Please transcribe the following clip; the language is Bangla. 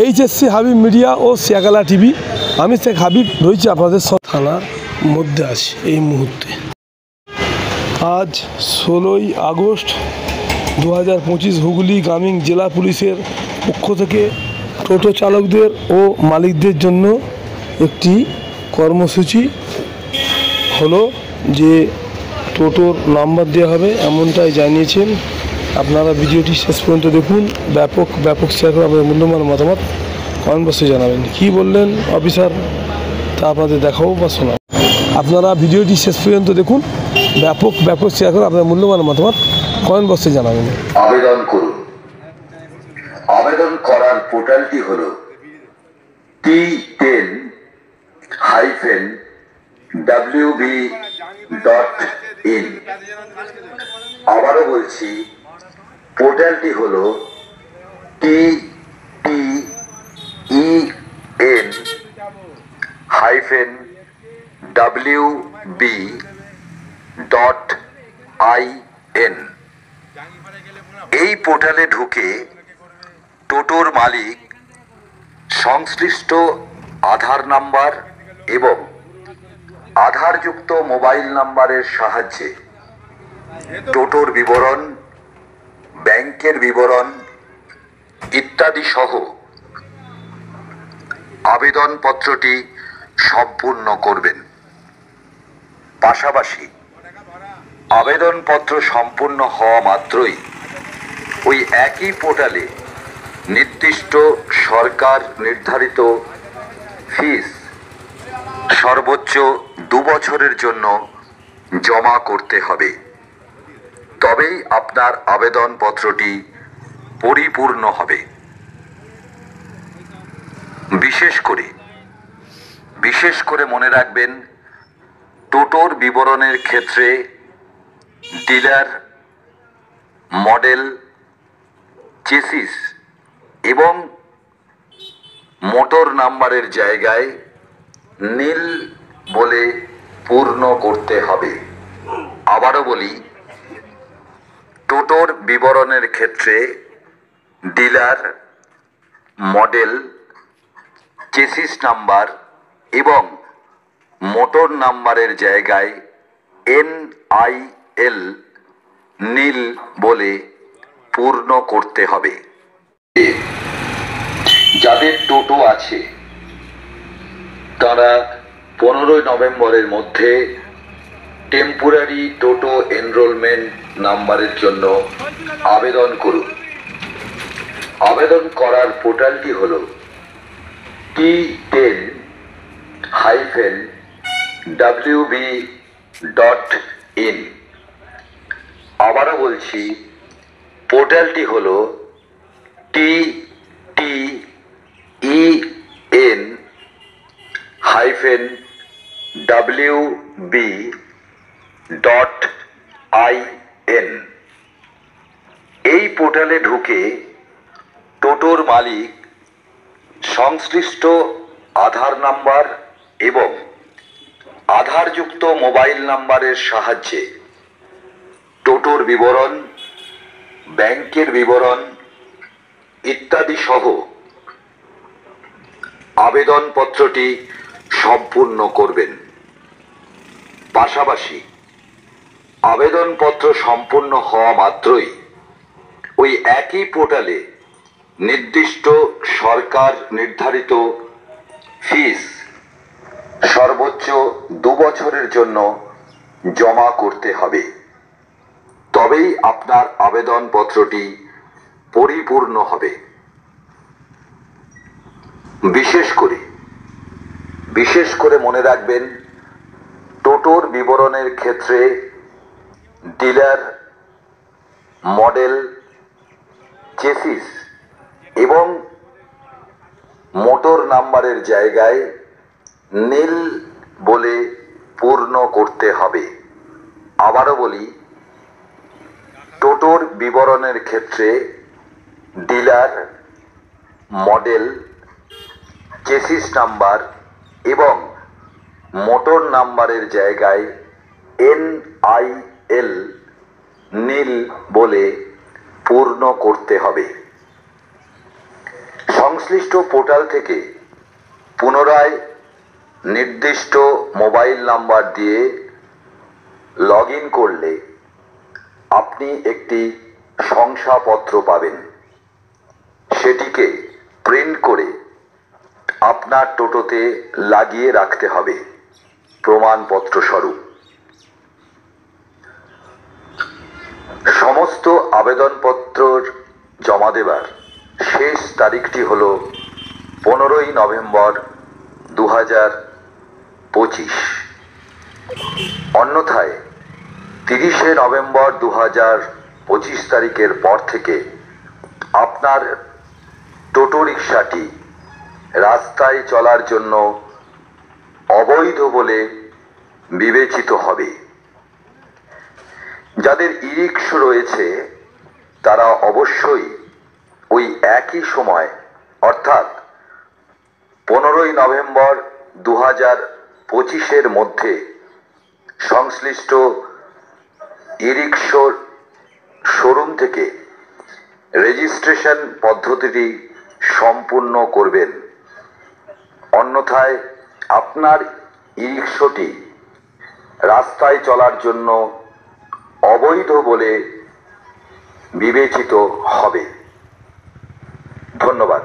এইচএসসি হাবিব মিডিয়া ও শিয়াগালা টিভি। আমি শেখ হাবিব রয়েছি আপনাদের সব থানার মধ্যে আছি এই মুহূর্তে। আজ 16ই আগস্ট 2025 হুগলি গ্রামীণ জেলা পুলিশের পক্ষ থেকে টোটো চালকদের ও মালিকদের জন্য একটি কর্মসূচি হলো যে টোটোর নাম্বার দেওয়া হবে এমনটাই জানিয়েছেন। আপনারা ভিডিওটি শেষ পর্যন্ত দেখুন, ব্যাপক শেয়ার করে আপনাদের মূল্যবান মতামত কমেন্ট বক্সে জানাবেন। কী বললেন অফিসার তা আপনাদের দেখাবো বা শোনাবো। আপনারা ভিডিওটি শেষ পর্যন্ত দেখুন, ব্যাপক শেয়ার করে আপনাদের মূল্যবান মতামত কমেন্ট বক্সে জানাবেন। আবেদন করুন। আবেদন করার পোর্টালটি হলো t10-wb.in। আবারও বলছি, পোর্টালটি হলো t-ten-wb.in। এই পোর্টালে ঢুকে টোটোর মালিক সংশ্লিষ্ট আধার নাম্বার এবং আধারযুক্ত মোবাইল নাম্বারের সাহায্যে টোটোর বিবরণ, ব্যাংকের বিবরণ ইত্যাদি সহ আবেদনপত্রটি সম্পূর্ণ করবেন। পাশাপাশি আবেদনপত্র সম্পূর্ণ হওয়া মাত্রই ওই একই পোর্টালে নির্দিষ্ট সরকার নির্ধারিত ফিস সর্বোচ্চ 2 বছরের জন্য জমা করতে হবে। তবেই আপনার আবেদনপত্রটি পরিপূর্ণ হবে। বিশেষ করে মনে রাখবেন, টোটোর বিবরণের ক্ষেত্রে ডিলার, মডেল, চেসিস এবং মোটর নাম্বারের জায়গায় নীল বলে পূর্ণ করতে হবে। আবারও বলি, টোটোর বিবরণের ক্ষেত্রে ডিলার, মডেল, চেসিস নাম্বার এবং মোটর নাম্বারের জায়গায় NIL নীল বলে পূর্ণ করতে হবে। যাদের টোটো আছে তারা 15 নভেম্বরের মধ্যে টেম্পোরারি টোটো এনরোলমেন্ট নাম্বারের জন্য আবেদন করুন। আবেদন করার পোর্টালটি হলো t10-wb.in। আবারও বলছি, পোর্টালটি হলো t-ten-wb.in। এই পোর্টালে ঢুকে টোটোর মালিক সংশ্লিষ্ট আধার নাম্বার এবং আধারযুক্ত মোবাইল নাম্বারের সাহায্যে টোটোর বিবরণ, ব্যাংকের বিবরণ ইত্যাদি সহ আবেদনপত্রটি সম্পূর্ণ করবেন। পাশাপাশি আবেদনপত্র সম্পূর্ণ হওয়া মাত্রই ওই একই পোর্টালে নির্দিষ্ট সরকার নির্ধারিত ফিস সর্বোচ্চ 2 বছরের জন্য জমা করতে হবে। তবেই আপনার আবেদনপত্রটি পরিপূর্ণ হবে। বিশেষ করে মনে রাখবেন, টোটোর বিবরণের ক্ষেত্রে ডিলার, মডেল, চেসিস এবং মোটর নাম্বারের জায়গায় নীল বলে পূর্ণ করতে হবে। আবারও বলি, টোটোর বিবরণের ক্ষেত্রে ডিলার, মডেল, চেসিস নাম্বার এবং মোটর নাম্বারের জায়গায় NIL নীল বলে পূর্ণ করতে হবে। সংশ্লিষ্ট পোর্টাল থেকে পুনরায় নির্দিষ্ট মোবাইল নাম্বার দিয়ে লগ ইন করলে আপনি একটি শংসাপত্র পাবেন। সেটিকে প্রিন্ট করে আপনার টোটোতে লাগিয়ে রাখতে হবে প্রমাণপত্র স্বরূপ। সমস্ত আবেদনপত্র জমা দেবার শেষ তারিখটি হল 15ই নভেম্বর 2025। অন্যথায় 30শে নভেম্বর 2025 তারিখের পর থেকে আপনার টোটো রিক্সাটি রাস্তায় চলার জন্য অবৈধ বলে বিবেচিত হবে। যাদের ই রিক্সা রয়েছে তারা অবশ্যই ওই একই সময় অর্থাৎ 15ই নভেম্বর 2025-এর মধ্যে সংশ্লিষ্ট ই রিক্সা শোরুম থেকে রেজিস্ট্রেশন পদ্ধতিটি সম্পূর্ণ করবেন। অন্যথায় আপনার ই রিক্সাটি রাস্তায় চলার জন্য অবৈধ বলে বিবেচিত হবে। ধন্যবাদ।